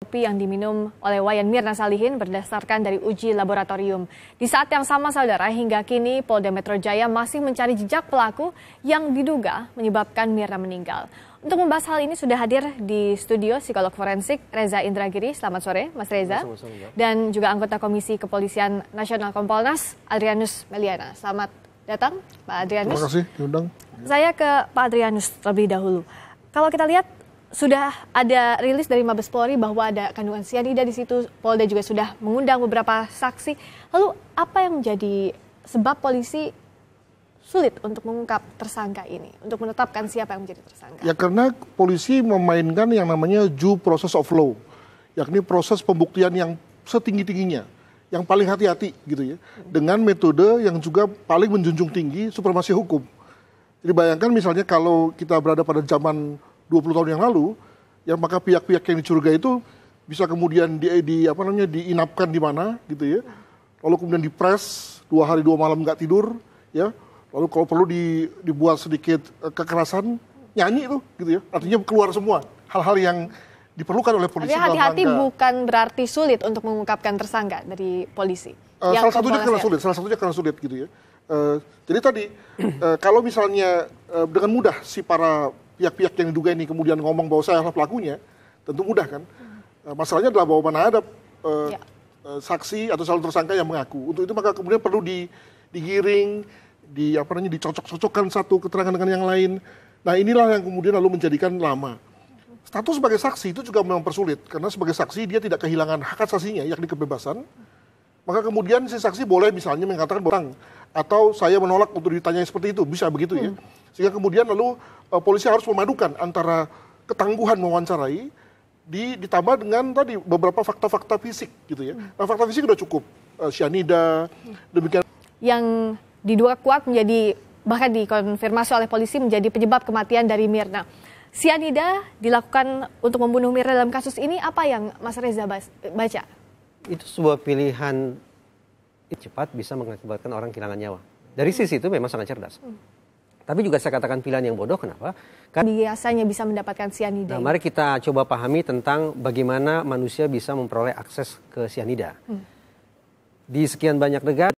kopi yang diminum oleh Wayan Mirna Salihin berdasarkan dari uji laboratorium. Di saat yang sama, saudara, hingga kini Polda Metro Jaya masih mencari jejak pelaku yang diduga menyebabkan Mirna meninggal. Untuk membahas hal ini sudah hadir di studio psikolog forensik Reza Indragiri. Selamat sore, Mas Reza. Dan juga anggota Komisi Kepolisian Nasional Kompolnas, Adrianus Meliana. Selamat datang, Pak Adrianus. Terima kasih diundang. Saya ke Pak Adrianus terlebih dahulu. Kalau kita lihat sudah ada rilis dari Mabes Polri bahwa ada kandungan sianida di situ. Polda juga sudah mengundang beberapa saksi. Lalu apa yang menjadi sebab polisi sulit untuk mengungkap tersangka ini, untuk menetapkan siapa yang menjadi tersangka? Ya karena polisi memainkan yang namanya due process of law, yakni proses pembuktian yang setinggi-tingginya, yang paling hati-hati gitu ya, dengan metode yang juga paling menjunjung tinggi supremasi hukum. Jadi bayangkan misalnya kalau kita berada pada zaman 20 tahun yang lalu, ya maka pihak-pihak yang dicurigai itu bisa kemudian diinapkan di mana gitu ya, lalu kemudian dipres 2 hari 2 malam nggak tidur ya. Lalu kalau perlu dibuat sedikit kekerasan, nyanyi tuh gitu ya. Artinya keluar semua hal-hal yang diperlukan oleh polisi. Tapi hati-hati bukan berarti sulit untuk mengungkapkan tersangka dari polisi. Salah satunya karena sulit gitu ya. Jadi tadi kalau misalnya dengan mudah si para pihak-pihak yang diduga ini kemudian ngomong bahwa saya adalah pelakunya, tentu mudah kan. Masalahnya adalah bahwa mana ada saksi atau calon tersangka yang mengaku. Untuk itu maka kemudian perlu digiring, dicocok-cocokkan satu keterangan dengan yang lain. Nah inilah yang kemudian lalu menjadikan lama. Status sebagai saksi itu juga memang persulit, karena sebagai saksi dia tidak kehilangan hak asasinya, yakni kebebasan. Maka kemudian si saksi boleh misalnya mengatakan bohong, atau saya menolak untuk ditanyai seperti itu, bisa begitu ya. Sehingga kemudian lalu polisi harus memadukan antara ketangguhan mewawancarai, ditambah dengan tadi beberapa fakta-fakta fisik gitu ya. Nah fakta fisik sudah cukup, cyanida, demikian. Yang diduga kuat menjadi, bahkan dikonfirmasi oleh polisi menjadi penyebab kematian dari Mirna. Sianida dilakukan untuk membunuh Mirna dalam kasus ini, apa yang Mas Reza baca? Itu sebuah pilihan cepat bisa mengakibatkan orang kehilangan nyawa. Dari sisi itu memang sangat cerdas. Tapi juga saya katakan pilihan yang bodoh, kenapa? Karena biasanya bisa mendapatkan sianida. Nah, mari kita coba pahami tentang bagaimana manusia bisa memperoleh akses ke sianida. Di sekian banyak negara